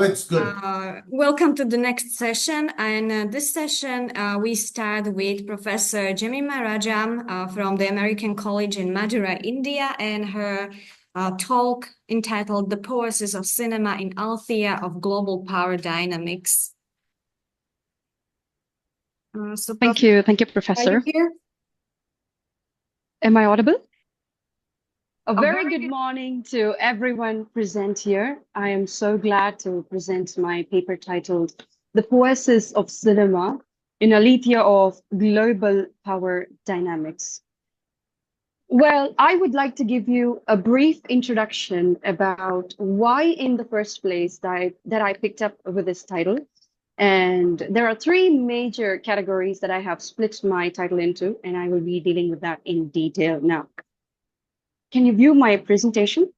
It's good. Welcome to the next session. And this session, we start with Professor Jemmima Rajam from the American College in Madura, India, and her talk entitled The Poesis of Cinema in Aletheia of Global Power Dynamics. Thank you, Are you Professor. here? Am I audible? A Oh, very good morning to everyone present here. I am so glad to present my paper titled The Poesis of Cinema in Aletheia of Global Power Dynamics. Well, I would like to give you a brief introduction about why in the first place that I picked up with this title. And there are three major categories that I have split my title into, and I will be dealing with that in detail now. Can you view my presentation?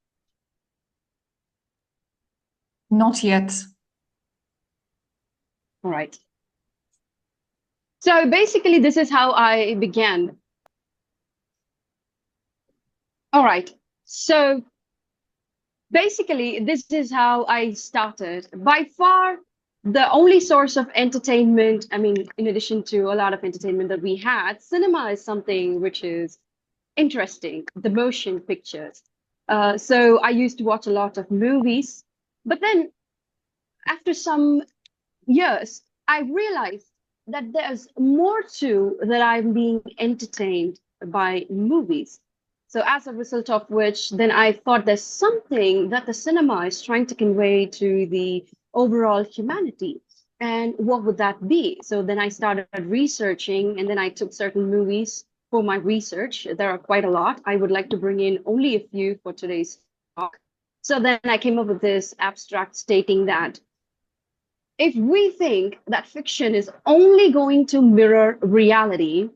Not yet. All right. So basically, this is how I began. All right. So basically, this is how I started. By far, the only source of entertainment, I mean, in addition to a lot of entertainment that we had, cinema is something which is interesting, the motion pictures. So I used to watch a lot of movies, but then after some years, I realized that there's more to that I'm being entertained by movies. So as a result of which, then I thought there's something that the cinema is trying to convey to the overall humanity. And what would that be? So then I started researching, and then I took certain movies for my research. There are quite a lot. I would like to bring in only a few for today's talk. So then I came up with this abstract stating that if we think that fiction is only going to mirror reality,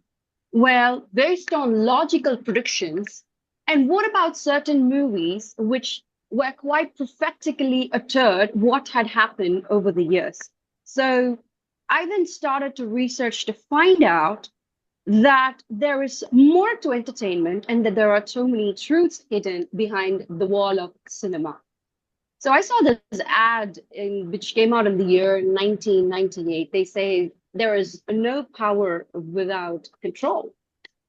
well, based on logical predictions, and what about certain movies which were quite prophetically uttered what had happened over the years? So I then started to research to find out that there is more to entertainment and that there are so many truths hidden behind the wall of cinema. So I saw this ad which came out in the year 1998. They say there is no power without control.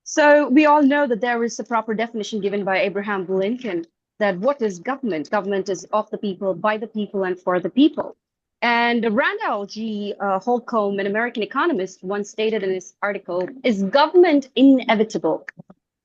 So we all know that there is a proper definition given by Abraham Lincoln that what is government? Government is of the people, by the people, and for the people. And Randall G. Holcomb, an American economist, once stated in his article, "Is government inevitable?"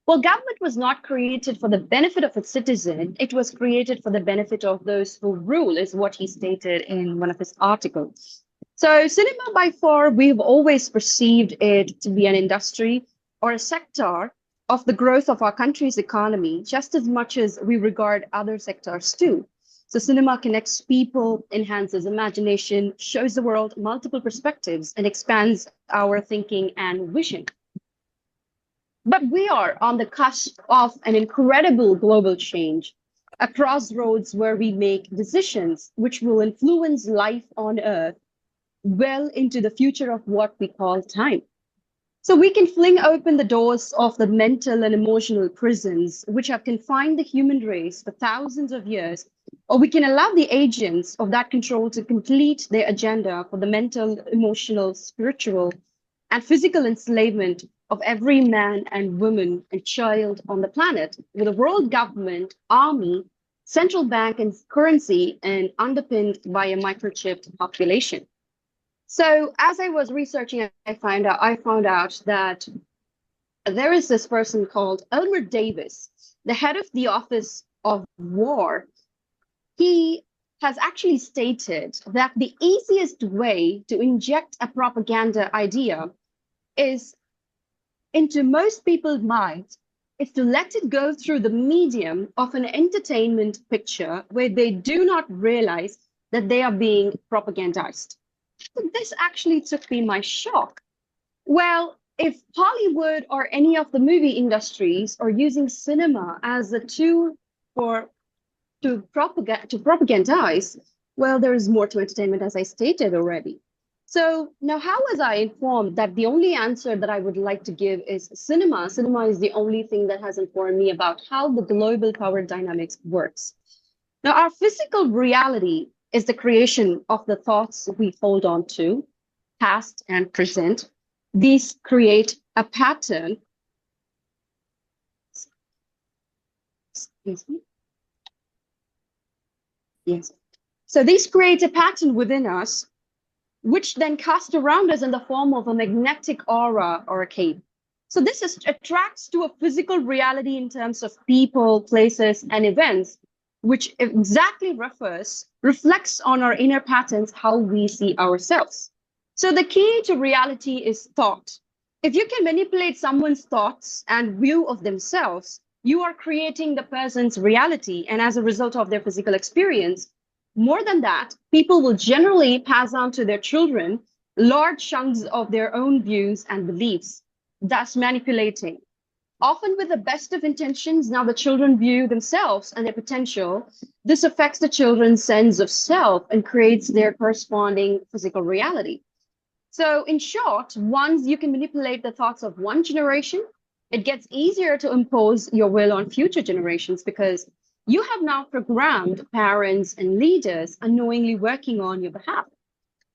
Well, government was not created for the benefit of its citizen. It was created for the benefit of those who rule, is what he stated in one of his articles. So cinema, by far, we've always perceived it to be an industry or a sector of the growth of our country's economy, just as much as we regard other sectors too. So cinema connects people, enhances imagination, shows the world multiple perspectives, and expands our thinking and vision. But we are on the cusp of an incredible global change, a crossroads where we make decisions which will influence life on Earth well into the future of what we call time. So we can fling open the doors of the mental and emotional prisons which have confined the human race for thousands of years, or we can allow the agents of that control to complete their agenda for the mental, emotional, spiritual, and physical enslavement of every man and woman and child on the planet, with a world government, army, central bank, and currency, and underpinned by a microchipped population. So as I was researching, I found out that there is this person called Elmer Davis, the head of the Office of War. He has actually stated that the easiest way to inject a propaganda idea is into most people's minds is to let it go through the medium of an entertainment picture where they do not realize that they are being propagandized. So this actually took me by shock. Well, if Hollywood or any of the movie industries are using cinema as a tool to propagandize, well, there is more to entertainment, as I stated already. So now how was I informed that the only answer that I would like to give is cinema? Cinema is the only thing that has informed me about how the global power dynamics works. Now, our physical reality is the creation of the thoughts we hold on to, past and present. These create a pattern. Excuse me. Yes. So these create a pattern within us, which then cast around us in the form of a magnetic aura or a cape. So this attracts to a physical reality in terms of people, places, and events, which exactly reflects on our inner patterns, how we see ourselves. So the key to reality is thought. If you can manipulate someone's thoughts and view of themselves, you are creating the person's reality, and as a result of their physical experience. More than that, people will generally pass on to their children large chunks of their own views and beliefs, thus manipulating. Often with the best of intentions, now the children view themselves and their potential. This affects the children's sense of self and creates their corresponding physical reality. So in short, once you can manipulate the thoughts of one generation, it gets easier to impose your will on future generations because you have now programmed parents and leaders unknowingly working on your behalf.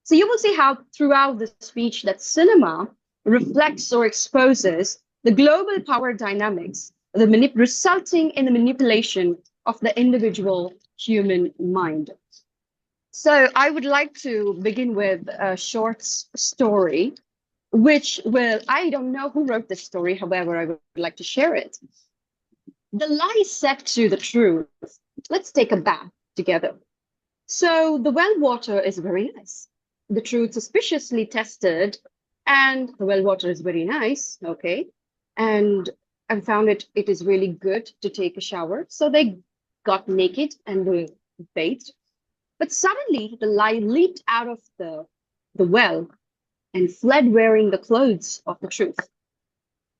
So you will see how throughout the speech that cinema reflects or exposes the global power dynamics, resulting in the manipulation of the individual human mind. So I would like to begin with a short story, I don't know who wrote this story, however, I would like to share it. The lie said to the truth, let's take a bath together. So the well water is very nice. The truth suspiciously tested, and the well water is very nice, okay. And I found it is really good to take a shower. So they got naked and they bathed. But suddenly the lie leaped out of the well and fled wearing the clothes of the truth.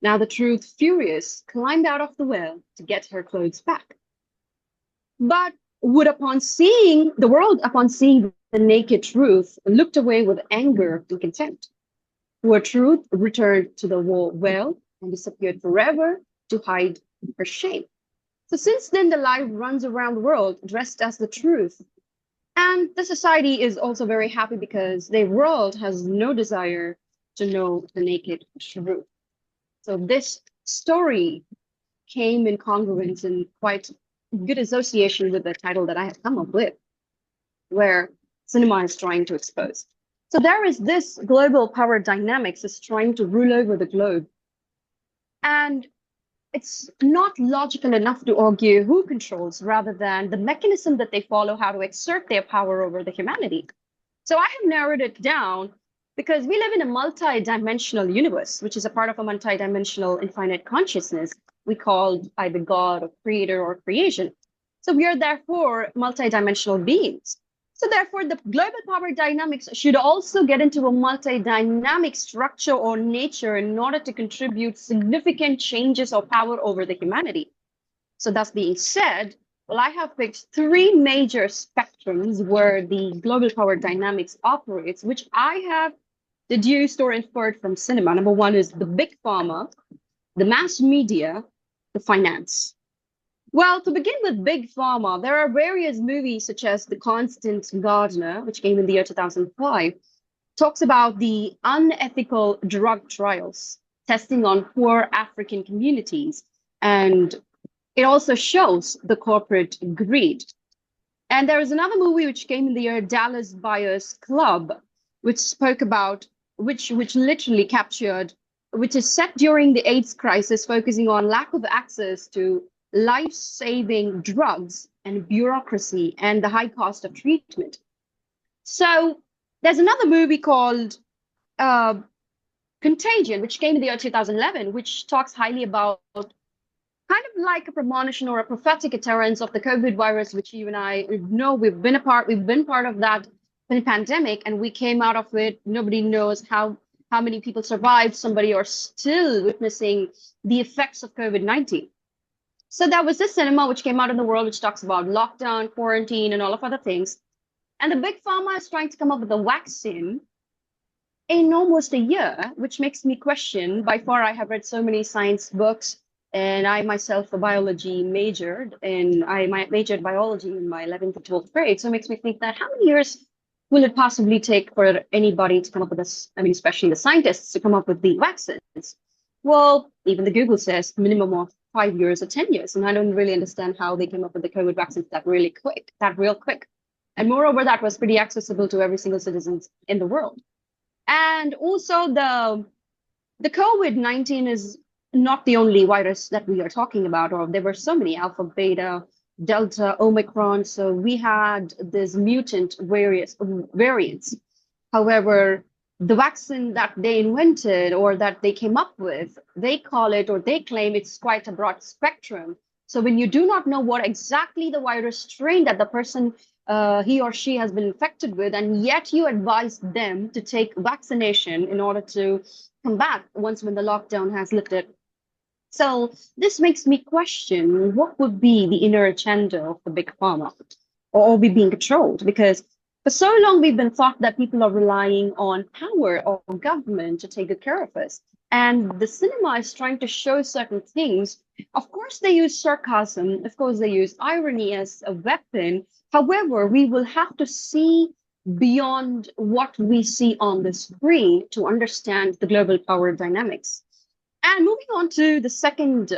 Now the truth, furious, climbed out of the well to get her clothes back. But upon seeing the naked truth, looked away with anger and contempt. Poor truth returned to the well and disappeared forever to hide her shame. So since then, the lie runs around the world dressed as the truth. And the society is also very happy because the world has no desire to know the naked truth. So this story came in congruence and quite good association with the title that I have come up with, where cinema is trying to expose. So there is this global power dynamics is trying to rule over the globe. And it's not logical enough to argue who controls rather than the mechanism that they follow, how to exert their power over the humanity. So I have narrowed it down because we live in a multi-dimensional universe, which is a part of a multi-dimensional infinite consciousness we call either God or creator or creation. So we are therefore multi-dimensional beings. So therefore, the global power dynamics should also get into a multi-dynamic structure or nature in order to contribute significant changes or power over the humanity. So thus being said, well, I have picked three major spectrums where the global power dynamics operates, which I have deduced or inferred from cinema. Number one is the big pharma, the mass media, the finance. Well, to begin with big pharma, there are various movies such as The Constant Gardener, which came in the year 2005, talks about the unethical drug trials, testing on poor African communities. And it also shows the corporate greed. And there is another movie which came in the year Dallas Buyers Club, which spoke about, which literally captured, which is set during the AIDS crisis, focusing on lack of access to life-saving drugs and bureaucracy and the high cost of treatment. So there's another movie called Contagion, which came in the year 2011, which talks highly about kind of like a premonition or a prophetic utterance of the COVID virus, which you and I know we've been part of that pandemic, and we came out of it. Nobody knows how many people survived. Somebody are still witnessing the effects of COVID-19. So there was this cinema which came out in the world, which talks about lockdown, quarantine, and all of other things. And the big pharma is trying to come up with a vaccine in almost a year, which makes me question. By far, I have read so many science books And I myself a biology majored, and majored biology in my 11th and 12th grade. So it makes me think that how many years will it possibly take for anybody to come up with this? I mean, especially the scientists to come up with the vaccines. Well, even the Google says minimum of 5 years or 10 years. And I don't really understand how they came up with the COVID vaccines that real quick. And moreover, that was pretty accessible to every single citizen in the world. And also the COVID-19 is not the only virus that we are talking about, or there were so many alpha, beta, delta, omicron. So we had this mutant variants. However, the vaccine that they invented or that they came up with, they call it or they claim it's quite a broad spectrum. So when you do not know what exactly the virus strain that the person he or she has been infected with, and yet you advise them to take vaccination in order to come back once when the lockdown has lifted. So this makes me question what would be the inner agenda of the big pharma, or are we being controlled? Because for so long we've been taught that people are relying on power or government to take good care of us. And the cinema is trying to show certain things. Of course, they use sarcasm. Of course, they use irony as a weapon. However, we will have to see beyond what we see on the screen to understand the global power dynamics. And moving on to the second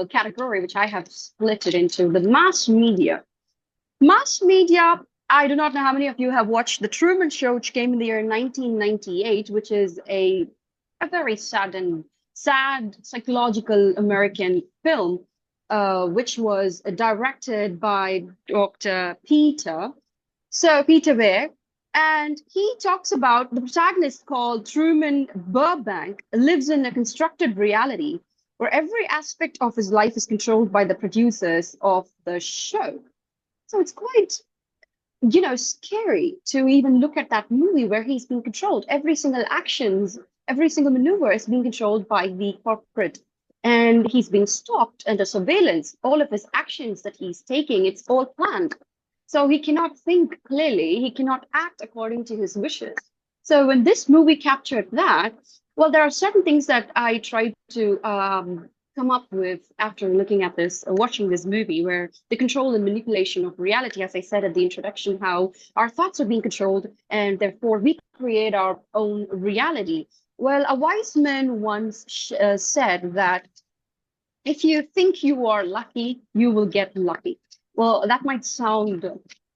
category, which I have split it into the mass media. Mass media, I do not know how many of you have watched The Truman Show, which came in the year 1998, which is a very sad psychological American film, which was directed by Dr. Peter. So Peter Weir, and he talks about the protagonist called Truman Burbank lives in a constructed reality where every aspect of his life is controlled by the producers of the show. So it's quite, scary to even look at that movie where he's being controlled. Every single actions, every single maneuver is being controlled by the corporate, and he's being stalked under surveillance. All of his actions that he's taking, it's all planned. So he cannot think clearly. He cannot act according to his wishes. So when this movie captured that, well, there are certain things that I tried to come up with after looking at this, watching this movie, where the control and manipulation of reality, as I said at the introduction, how our thoughts are being controlled, and therefore we create our own reality. Well, a wise man once said that if you think you are lucky, you will get lucky. Well, that might sound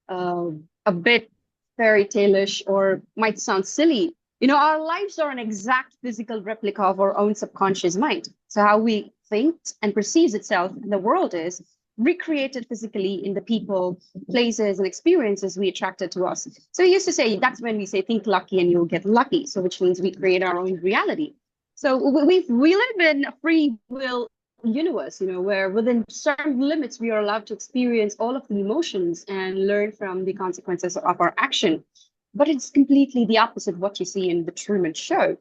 a bit fairy tale-ish or might sound silly. Our lives are an exact physical replica of our own subconscious mind. So how we think and perceives itself in the world is recreated physically in the people, places, and experiences we attracted to us. So we used to say, that's when we say, think lucky and you'll get lucky. So which means we create our own reality. So we live in a free will universe, where within certain limits we are allowed to experience all of the emotions and learn from the consequences of our action. But it's completely the opposite of what you see in the Truman Show.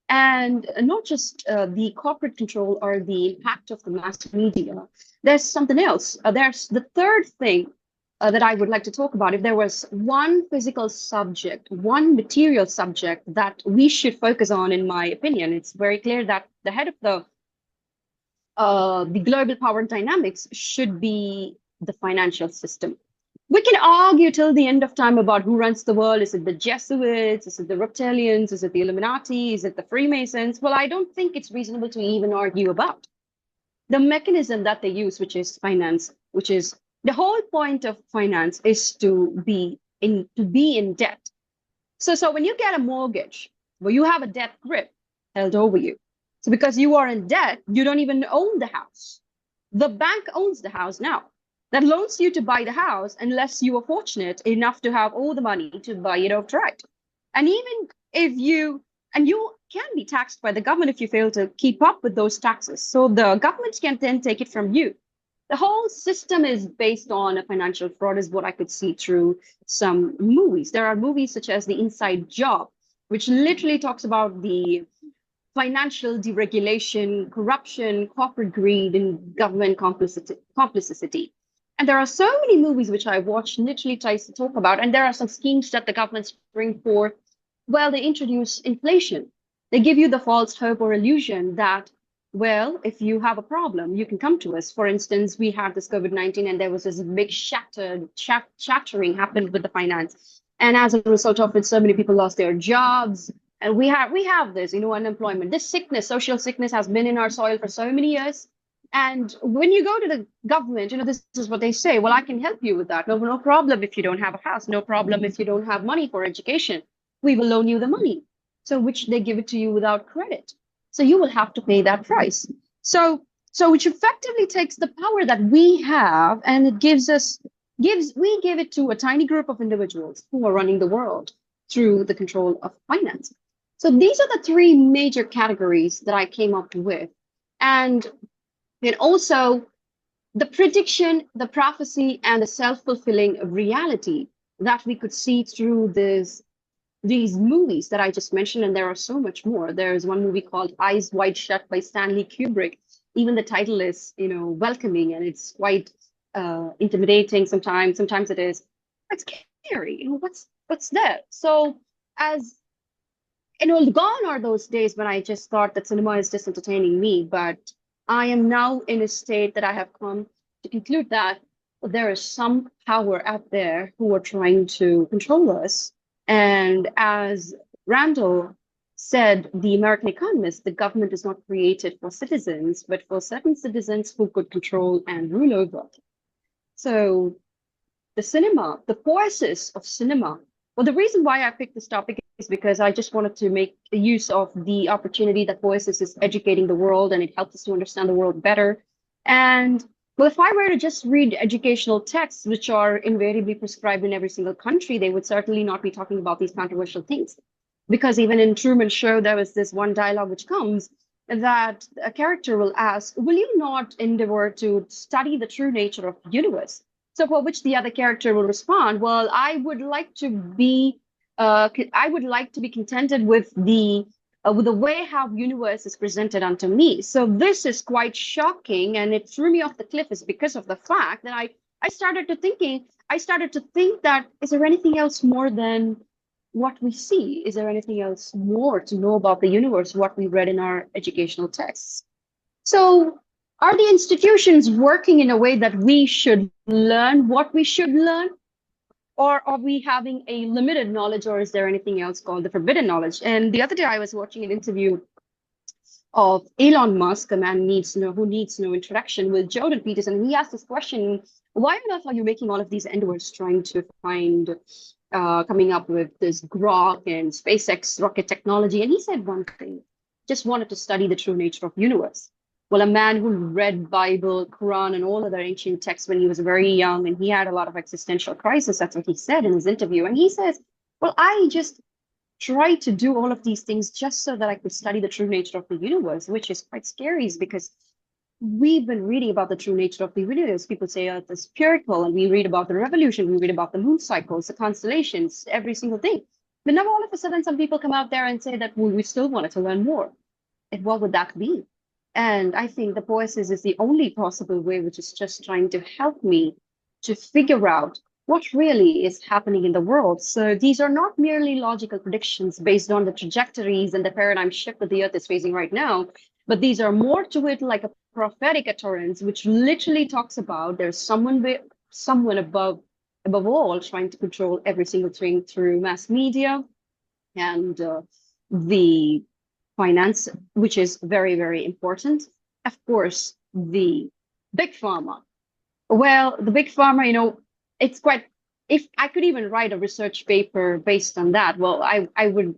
And not just the corporate control or the impact of the mass media. There's something else. There's the third thing that I would like to talk about. If there was one physical subject, one material subject that we should focus on, in my opinion, it's very clear that the head of the global power dynamics should be the financial system. We can argue till the end of time about who runs the world. Is it the Jesuits? Is it the reptilians? Is it the Illuminati? Is it the Freemasons? Well, I don't think it's reasonable to even argue about the mechanism that they use, which is finance, which is the whole point of finance is to be in debt. So when you get a mortgage, well, you have a debt grip held over you. So because you are in debt, you don't even own the house. The bank owns the house now. That loans you to buy the house unless you are fortunate enough to have all the money to buy it outright. And even if you can be taxed by the government if you fail to keep up with those taxes. So the government can then take it from you. The whole system is based on a financial fraud, is what I could see through some movies. There are movies such as The Inside Job, which literally talks about the financial deregulation, corruption, corporate greed, and government complicity. And there are so many movies which I watched literally tries to talk about. And there are some schemes that the governments bring forth. Well, they introduce inflation. They give you the false hope or illusion that Well, if you have a problem, you can come to us. For instance, we had this COVID-19 and there was this big shattering happened with the finance. And as a result of it, so many people lost their jobs. And we have this, unemployment. This sickness, social sickness has been in our soil for so many years. And when you go to the government, this is what they say. Well, I can help you with that. No, no problem if you don't have a house. No problem if you don't have money for education. We will loan you the money. So which they give it to you without credit. So you will have to pay that price. So which effectively takes the power that we have and it we give it to a tiny group of individuals who are running the world through the control of finance. So these are the three major categories that I came up with. And then also the prediction, the prophecy, and the self-fulfilling reality that we could see through these movies that I just mentioned, and there are so much more. There is one movie called Eyes Wide Shut by Stanley Kubrick. Even the title is, welcoming, and it's quite intimidating sometimes. Sometimes it is quite scary. What's there? So as gone are those days when I just thought that cinema is just entertaining me, but I am now in a state that I have come to conclude that there is some power out there who are trying to control us. And as Randall said, the American economist, the government is not created for citizens, but for certain citizens who could control and rule over. So the cinema, the poesis of cinema. Well, the reason why I picked this topic is because I just wanted to make use of the opportunity that Poesis is educating the world and it helps us to understand the world better. And well, if I were to just read educational texts, which are invariably prescribed in every single country, they would certainly not be talking about these controversial things. Because even in Truman's Show, there was this one dialogue which comes that a character will ask, will you not endeavor to study the true nature of the universe? So for which the other character will respond, well, I would like to be contented with the way how universe is presented unto me. So this is quite shocking, and it threw me off the cliff is because of the fact that I started to think that is there anything else more than what we see? Is there anything else more to know about the universe, what we read in our educational texts? So are the institutions working in a way that we should learn what we should learn? Or are we having a limited knowledge, or is there anything else called the forbidden knowledge? And the other day I was watching an interview of Elon Musk, a man who needs no introduction, with Jordan Peterson. And he asked this question, why on earth are you making all of these endeavors trying to find, coming up with this Grok and SpaceX rocket technology? And he said one thing, just wanted to study the true nature of the universe. Well, a man who read Bible, Quran, and all other ancient texts when he was very young, and he had a lot of existential crisis. That's what he said in his interview. And he says, well, I just tried to do all of these things just so that I could study the true nature of the universe, which is quite scary because we've been reading about the true nature of the universe. People say Earth is spherical, and we read about the revolution, we read about the moon cycles, the constellations, every single thing. But now all of a sudden, some people come out there and say that we still wanted to learn more. And what would that be? And I think the Poesis is the only possible way, which is just trying to help me to figure out what really is happening in the world. So these are not merely logical predictions based on the trajectories and the paradigm shift that the Earth is facing right now, but these are more to it like a prophetic utterance, which literally talks about there's someone above all trying to control every single thing through mass media and the finance, which is very, very important. Of course, the big pharma. Well, the big pharma, it's quite, if I could even write a research paper based on that, well, I would,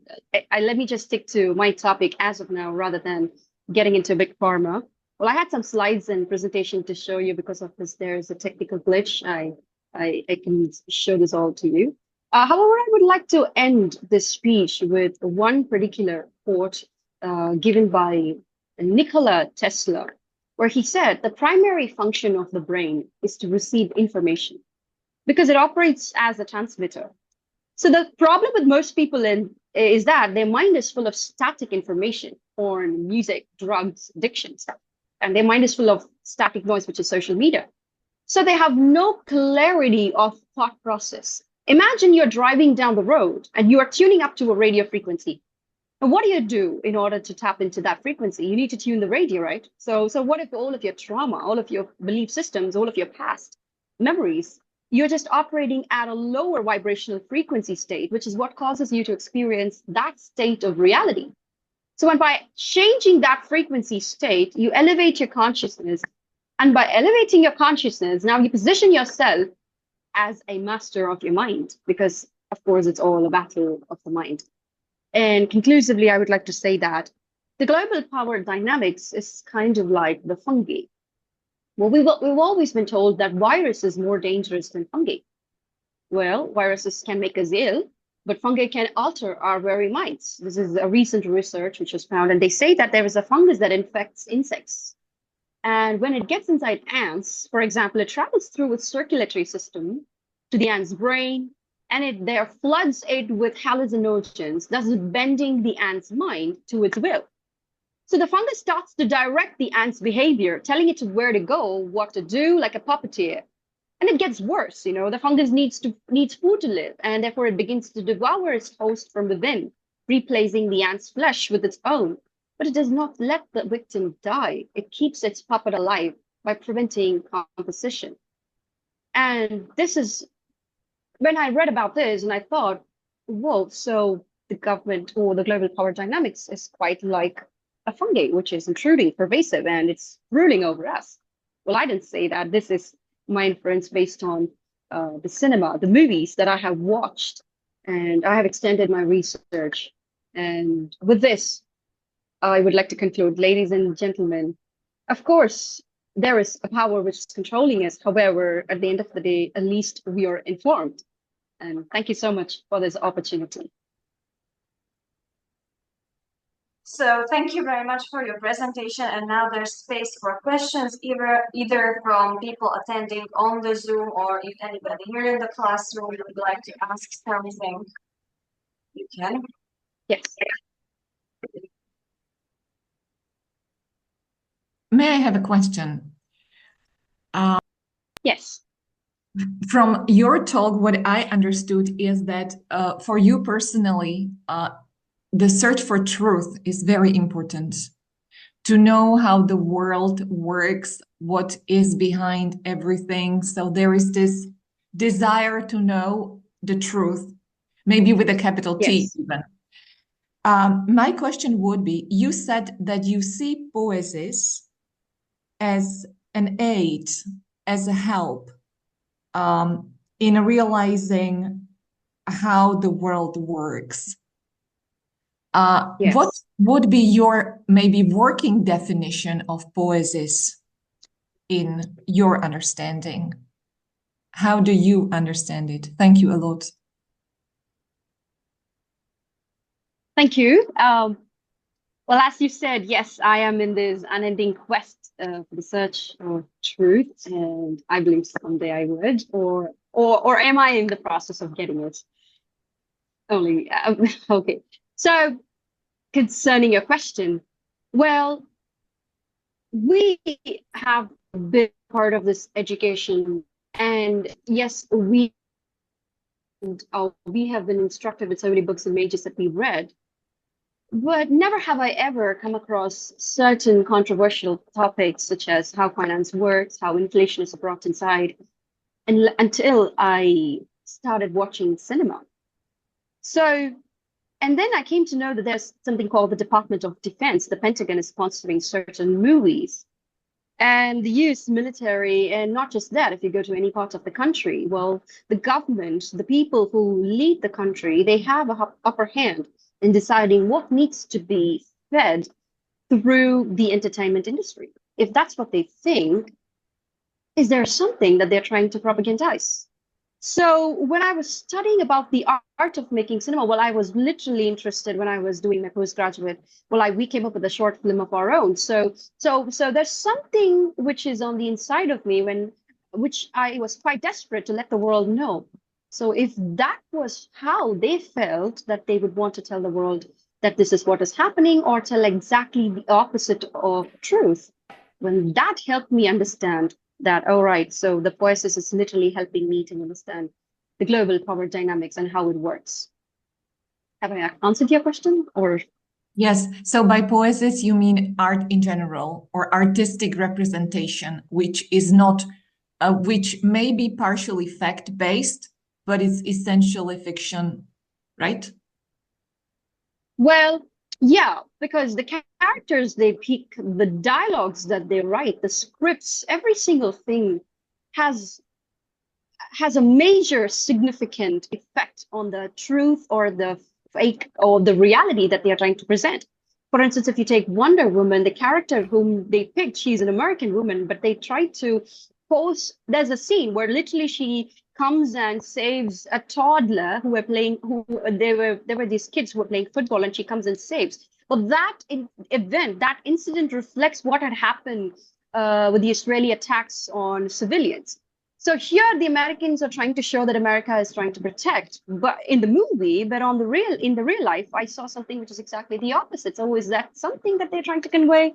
let me just stick to my topic as of now, rather than getting into big pharma. Well, I had some slides and presentation to show you because of this. There's a technical glitch. I can show this all to you. However, I would like to end this speech with one particular quote given by Nikola Tesla, where he said the primary function of the brain is to receive information because it operates as a transmitter. So the problem with most people is that their mind is full of static information, porn, music, drugs, addiction stuff, and their mind is full of static noise, which is social media. So they have no clarity of thought process. Imagine you're driving down the road and you are tuning up to a radio frequency. And what do you do in order to tap into that frequency? You need to tune the radio, right? So what if all of your trauma, all of your belief systems, all of your past memories, you're just operating at a lower vibrational frequency state, which is what causes you to experience that state of reality. So when by changing that frequency state, you elevate your consciousness. And by elevating your consciousness, now you position yourself as a master of your mind, because of course it's all a battle of the mind. And conclusively, I would like to say that the global power dynamics is kind of like the fungi. Well, we've always been told that virus is more dangerous than fungi. Well, viruses can make us ill, but fungi can alter our very minds. This is a recent research which was found, and they say that there is a fungus that infects insects. And when it gets inside ants, for example, it travels through its circulatory system to the ant's brain, and it there floods it with hallucinogens, thus bending the ant's mind to its will. So the fungus starts to direct the ant's behavior, telling it where to go, what to do, like a puppeteer. And it gets worse, you know, the fungus needs food to live, and therefore it begins to devour its host from within, replacing the ant's flesh with its own. But it does not let the victim die. It keeps its puppet alive by preventing composition. And this is when I read about this and I thought, whoa, so the government or the global power dynamics is quite like a fungi, which is intruding, pervasive, and it's ruling over us. Well, I didn't say that. This is my inference based on the cinema, the movies that I have watched, and I have extended my research. And with this, I would like to conclude, ladies and gentlemen, of course, there is a power which is controlling us. However, at the end of the day, at least we are informed. And thank you so much for this opportunity. So thank you very much for your presentation. And now there's space for questions, either from people attending on the Zoom, or if anybody here in the classroom would like to ask something, you can. Yes. May I have a question? Yes. From your talk, what I understood is that for you personally, the search for truth is very important. To know how the world works, what is behind everything. So there is this desire to know the truth, maybe with a capital T Yes. even. My question would be, you said that you see Poesis as an aid, as a help in realizing how the world works. Yes. What would be your maybe working definition of Poesis in your understanding? How do you understand it? Thank you a lot. Thank you. Well, as you said, yes, I am in this unending quest for the search of truth, and I believe someday I would, or am I in the process of getting it? Only okay. So, concerning your question, well, we have been part of this education, and yes, we have been instructed with so many books and pages that we've read. But never have I ever come across certain controversial topics, such as how finance works, how inflation is brought inside, until I started watching cinema. So, and then I came to know that there's something called the Department of Defense. The Pentagon is sponsoring certain movies. And the US military, and not just that, if you go to any part of the country, well, the government, the people who lead the country, they have an upper hand in deciding what needs to be fed through the entertainment industry. If that's what they think, is there something that they're trying to propagandize? So when I was studying about the art of making cinema, well, I was literally interested when I was doing my postgraduate. Well, we came up with a short film of our own. So there's something which is on the inside of me which I was quite desperate to let the world know. So if that was how they felt, that they would want to tell the world that this is what is happening, or tell exactly the opposite of truth, when that helped me understand that, all right, so the Poesis is literally helping me to understand the global power dynamics and how it works. Have I answered your question, or? Yes. So by poesis, you mean art in general or artistic representation, which is not, which may be partially fact-based, but it's essentially fiction, right? Well, yeah, because the characters they pick, the dialogues that they write, the scripts, every single thing has has a major significant effect on the truth or the fake or the reality that they are trying to present. For instance, if you take Wonder Woman, the character whom they picked, she's an American woman, but they tried to pose. There's a scene where literally she comes and saves a toddler who were playing. Who there were these kids who were playing football, and she comes and saves. But event, that incident reflects what had happened with the Israeli attacks on civilians. So here the Americans are trying to show that America is trying to protect, but in the movie, but in the real life, I saw something which is exactly the opposite. So is that something that they're trying to convey?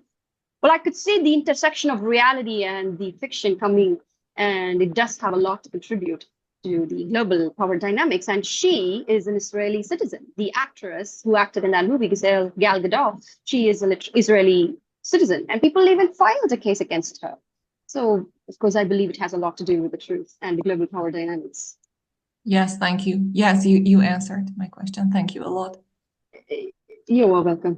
Well, I could see the intersection of reality and the fiction coming, and it does have a lot to contribute to the global power dynamics. And she is an Israeli citizen. The actress who acted in that movie, Gal Gadot, she is an Israeli citizen, and people even filed a case against her. So, of course, I believe it has a lot to do with the truth and the global power dynamics. Yes, thank you. Yes, you answered my question. Thank you a lot. You're welcome.